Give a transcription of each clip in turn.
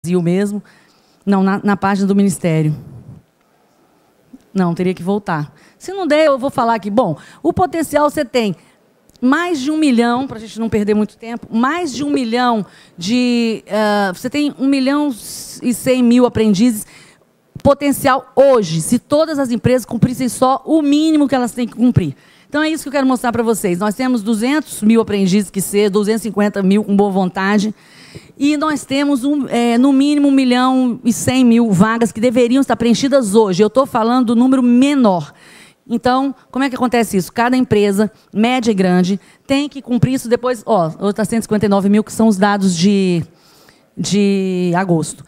Brasil mesmo. Não, na página do Ministério. Não, teria que voltar. Se não der, eu vou falar aqui. Bom, o potencial você tem mais de 1 milhão, para a gente não perder muito tempo, mais de 1 milhão de... você tem 1.100.000 aprendizes. Potencial hoje, se todas as empresas cumprissem só o mínimo que elas têm que cumprir. Então, é isso que eu quero mostrar para vocês. Nós temos 200.000 aprendizes que ser, 250.000 com boa vontade, e nós temos, no mínimo, 1.100.000 vagas que deveriam estar preenchidas hoje. Eu estou falando do número menor. Então, como é que acontece isso? Cada empresa, média e grande, tem que cumprir isso depois... Está 159.000, que são os dados de agosto.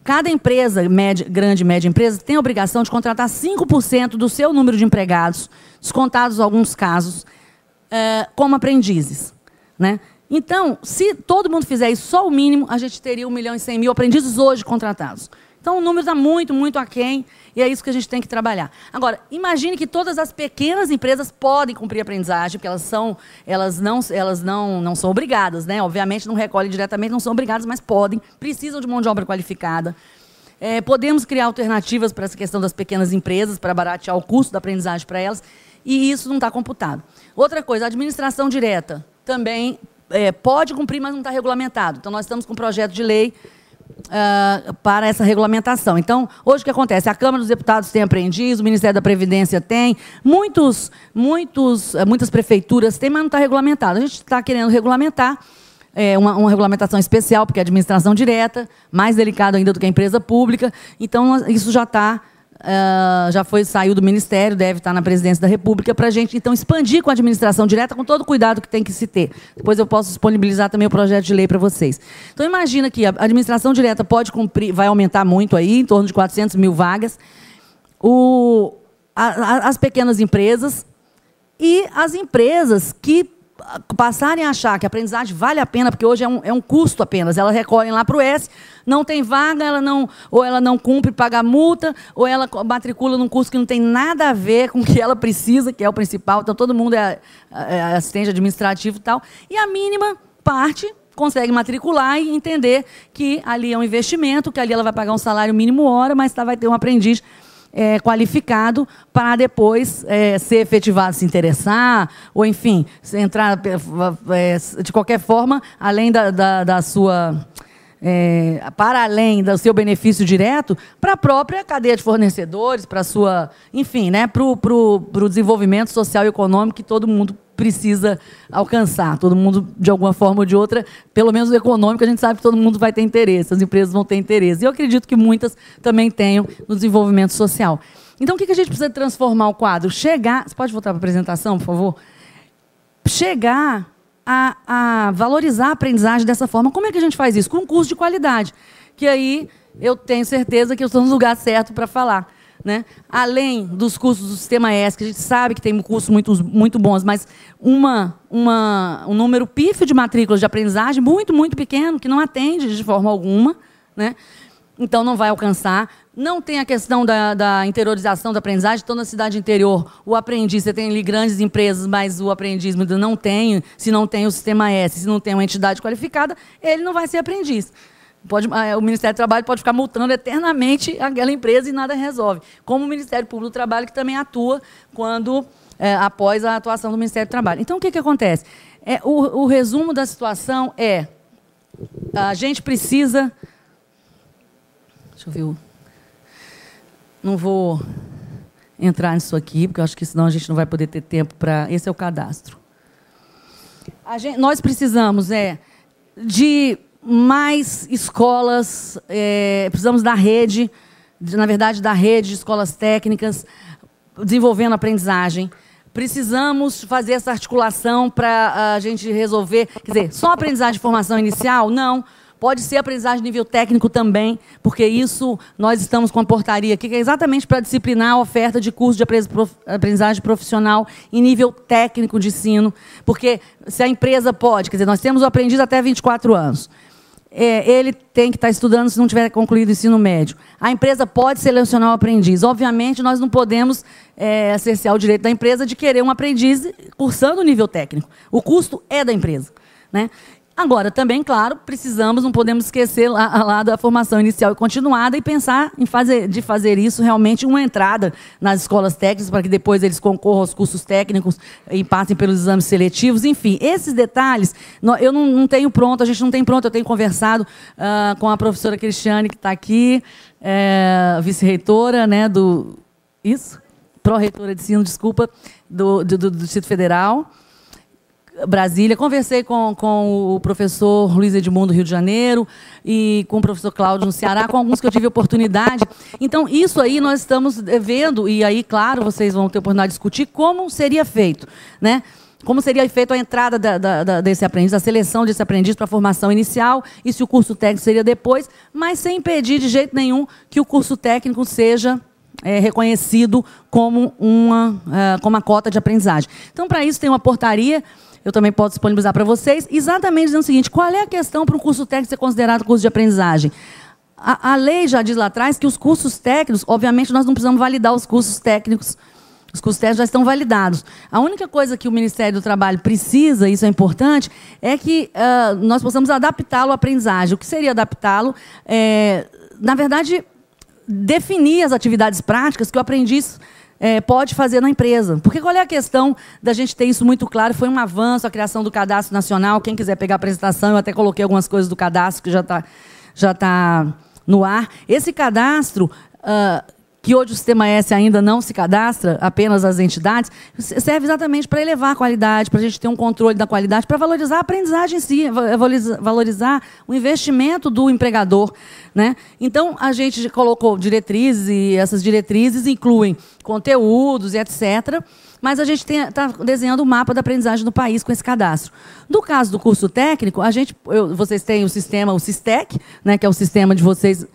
Cada empresa, grande e média empresa, tem a obrigação de contratar 5% do seu número de empregados, descontados alguns casos, como aprendizes, né? Então, se todo mundo fizer isso, só o mínimo, a gente teria 1.100.000 aprendizes hoje contratados. Então, o número está muito, muito aquém, e é isso que a gente tem que trabalhar. Agora, imagine que todas as pequenas empresas podem cumprir a aprendizagem, porque elas não são obrigadas, né? Obviamente, não recolhem diretamente, não são obrigadas, mas podem, precisam de mão de obra qualificada. Podemos criar alternativas para essa questão das pequenas empresas, para baratear o custo da aprendizagem para elas, e isso não está computado. Outra coisa, a administração direta também pode cumprir, mas não está regulamentado. Então, nós estamos com um projeto de lei para essa regulamentação. Então, hoje o que acontece? A Câmara dos Deputados tem aprendiz, o Ministério da Previdência tem, muitas prefeituras têm, mas não está regulamentado. A gente está querendo regulamentar, uma regulamentação especial, porque é a administração direta, mais delicado ainda do que a empresa pública. Então, isso já está... saiu do Ministério, deve estar na Presidência da República, para a gente, então, expandir com a administração direta, com todo o cuidado que tem que se ter. Depois eu posso disponibilizar também o projeto de lei para vocês. Então, imagina que a administração direta pode cumprir, vai aumentar muito aí, em torno de 400.000 vagas, as pequenas empresas e as empresas que passarem a achar que a aprendizagem vale a pena, porque hoje é um custo apenas, elas recolhem lá para o S, não tem vaga, ou ela não cumpre, paga multa, ou ela matricula num curso que não tem nada a ver com o que ela precisa, que é o principal, então todo mundo é assistente administrativo e tal, e a mínima parte consegue matricular e entender que ali é um investimento, que ali ela vai pagar um salário mínimo hora, mas vai ter um aprendiz qualificado para depois ser efetivado, se interessar, ou, enfim, entrar de qualquer forma, além da sua... para além do seu benefício direto, para a própria cadeia de fornecedores, para a sua... Enfim, né, para o desenvolvimento social e econômico que todo mundo precisa alcançar. Todo mundo, de alguma forma ou de outra, pelo menos o econômico, a gente sabe que todo mundo vai ter interesse, as empresas vão ter interesse. E eu acredito que muitas também tenham no desenvolvimento social. Então, o que a gente precisa transformar o quadro? Você pode voltar para a apresentação, por favor? Chegar a valorizar a aprendizagem dessa forma. Como é que a gente faz isso? Com um curso de qualidade, que aí eu tenho certeza que eu estou no lugar certo para falar. Né? Além dos cursos do Sistema S, que a gente sabe que tem cursos muito bons, mas um número pífio de matrículas de aprendizagem muito, muito pequeno, que não atende de forma alguma, né? Então não vai alcançar. Não tem a questão da interiorização da aprendizagem. Então, na cidade interior, o aprendiz, você tem ali grandes empresas, mas o aprendiz não tem, se não tem o Sistema S, se não tem uma entidade qualificada, ele não vai ser aprendiz. O Ministério do Trabalho pode ficar multando eternamente aquela empresa e nada resolve. Como o Ministério Público do Trabalho, que também atua após a atuação do Ministério do Trabalho. Então, o que acontece? O resumo da situação a gente precisa... Deixa eu ver. Não vou entrar nisso aqui, porque eu acho que senão a gente não vai poder ter tempo para... Esse é o cadastro. Nós precisamos de mais escolas, precisamos da rede, na verdade, da rede de escolas técnicas, desenvolvendo aprendizagem. Precisamos fazer essa articulação para a gente resolver... Quer dizer, só aprendizagem de formação inicial? Não. Pode ser aprendizagem de nível técnico também, porque isso nós estamos com a portaria aqui, que é exatamente para disciplinar a oferta de curso de aprendizagem profissional em nível técnico de ensino, porque se a empresa pode, quer dizer, nós temos o aprendiz até 24 anos, ele tem que estar estudando se não tiver concluído o ensino médio. A empresa pode selecionar o aprendiz. Obviamente, nós não podemos cercear o direito da empresa de querer um aprendiz cursando o nível técnico. O custo é da empresa, né? Agora, também, claro, precisamos, não podemos esquecer lá da formação inicial e continuada e pensar em fazer isso realmente uma entrada nas escolas técnicas para que depois eles concorram aos cursos técnicos e passem pelos exames seletivos. Enfim, esses detalhes, eu não tenho pronto, a gente não tem pronto, eu tenho conversado com a professora Cristiane, que está aqui, vice-reitora, né, pró-reitora de ensino, desculpa, do Distrito Federal, Brasília. Conversei com o professor Luiz Edmundo, do Rio de Janeiro, e com o professor Cláudio, no Ceará, com alguns que eu tive oportunidade. Então, isso aí nós estamos vendo, e aí, claro, vocês vão ter oportunidade de discutir como seria feito, né? Como seria feita a entrada desse aprendiz, a seleção desse aprendiz para a formação inicial, e se o curso técnico seria depois, mas sem impedir de jeito nenhum que o curso técnico seja reconhecido como uma cota de aprendizagem. Então, para isso, tem uma portaria, eu também posso disponibilizar para vocês, exatamente dizendo o seguinte: qual é a questão para um curso técnico ser considerado curso de aprendizagem? A lei já diz lá atrás que os cursos técnicos, obviamente, nós não precisamos validar os cursos técnicos. Os cursos técnicos já estão validados. A única coisa que o Ministério do Trabalho precisa, isso é importante, é que nós possamos adaptá-lo à aprendizagem. O que seria adaptá-lo? Na verdade, definir as atividades práticas que o aprendiz pode fazer na empresa. Porque qual é a questão da gente ter isso muito claro? Foi um avanço a criação do Cadastro Nacional. Quem quiser pegar a apresentação, eu até coloquei algumas coisas do cadastro que já tá no ar. Esse cadastro, que hoje o Sistema S ainda não se cadastra, apenas as entidades, serve exatamente para elevar a qualidade, para a gente ter um controle da qualidade, para valorizar a aprendizagem em si, valorizar o investimento do empregador, né? Então, a gente colocou diretrizes, e essas diretrizes incluem conteúdos e etc., mas a gente está desenhando o mapa da aprendizagem no país com esse cadastro. No caso do curso técnico, vocês têm o sistema, o SISTEC, né, que é o sistema de vocês,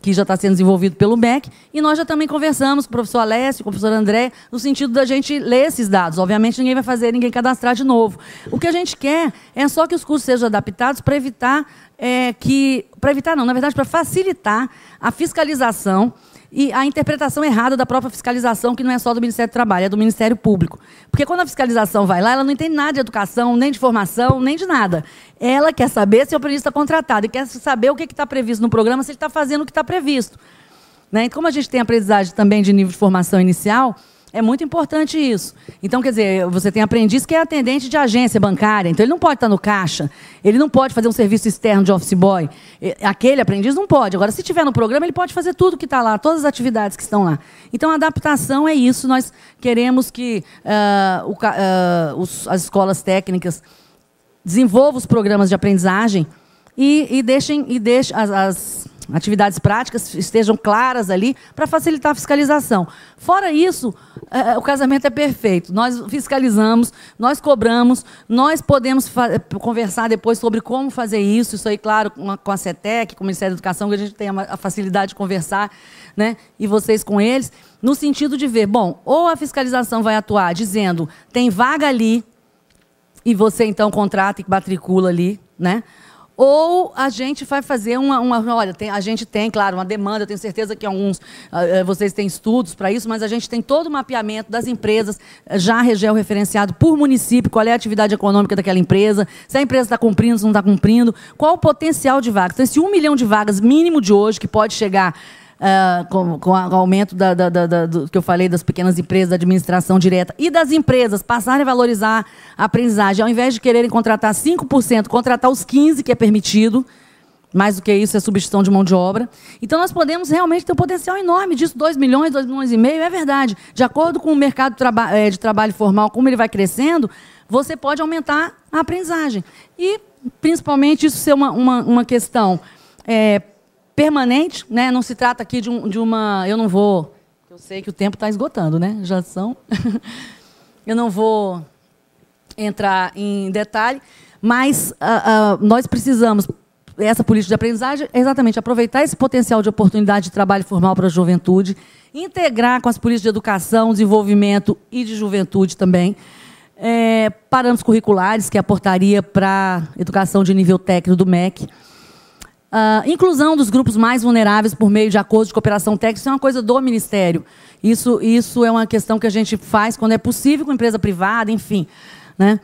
que já está sendo desenvolvido pelo MEC, e nós já também conversamos com o professor Alessio, com o professor André, no sentido da gente ler esses dados. Obviamente, ninguém vai fazer ninguém cadastrar de novo. O que a gente quer é só que os cursos sejam adaptados para evitar para facilitar a fiscalização e a interpretação errada da própria fiscalização, que não é só do Ministério do Trabalho, é do Ministério Público. Porque quando a fiscalização vai lá, ela não entende nada de educação, nem de formação, nem de nada. Ela quer saber se o aprendiz está contratado, e quer saber o que está previsto no programa, se ele está fazendo o que está previsto. Né? E como a gente tem aprendizagem também de nível de formação inicial, é muito importante isso. Então, quer dizer, você tem aprendiz que é atendente de agência bancária, então ele não pode estar no caixa, ele não pode fazer um serviço externo de office boy. Aquele aprendiz não pode. Agora, se tiver no programa, ele pode fazer tudo que está lá, todas as atividades que estão lá. Então, a adaptação é isso. Nós queremos que as escolas técnicas desenvolvam os programas de aprendizagem e deixem as atividades práticas estejam claras ali para facilitar a fiscalização. Fora isso, o casamento é perfeito. Nós fiscalizamos, nós cobramos, nós podemos conversar depois sobre como fazer isso. Isso aí, claro, com a CETEC, com o Ministério da Educação, que a gente tem a facilidade de conversar, né, e vocês com eles, no sentido de ver, bom, ou a fiscalização vai atuar dizendo, tem vaga ali, e você, então, contrata e matricula ali, né? Ou a gente vai fazer olha, a gente tem, claro, uma demanda, eu tenho certeza que vocês têm estudos para isso, mas a gente tem todo o mapeamento das empresas, já referenciado por município, qual é a atividade econômica daquela empresa, se a empresa está cumprindo, se não está cumprindo, qual o potencial de vagas. Então, esse 1 milhão de vagas mínimo de hoje, que pode chegar com o aumento do que eu falei das pequenas empresas, da administração direta, e das empresas passarem a valorizar a aprendizagem, ao invés de quererem contratar 5%, contratar os 15%, que é permitido, mais do que isso é substituição de mão de obra. Então, nós podemos realmente ter um potencial enorme disso, 2 milhões, 2 milhões e meio, é verdade. De acordo com o mercado de trabalho formal, como ele vai crescendo, você pode aumentar a aprendizagem. E, principalmente, isso ser uma questão permanente, né? Não se trata aqui de uma... Eu não vou... Eu sei que o tempo está esgotando, né? Já são... Eu não vou entrar em detalhe, mas nós precisamos... Essa política de aprendizagem é exatamente aproveitar esse potencial de oportunidade de trabalho formal para a juventude, integrar com as políticas de educação, desenvolvimento e de juventude também, parâmetros curriculares, que é a portaria para educação de nível técnico do MEC, inclusão dos grupos mais vulneráveis por meio de acordos de cooperação técnica, isso é uma coisa do Ministério. Isso é uma questão que a gente faz quando é possível com empresa privada, enfim, né?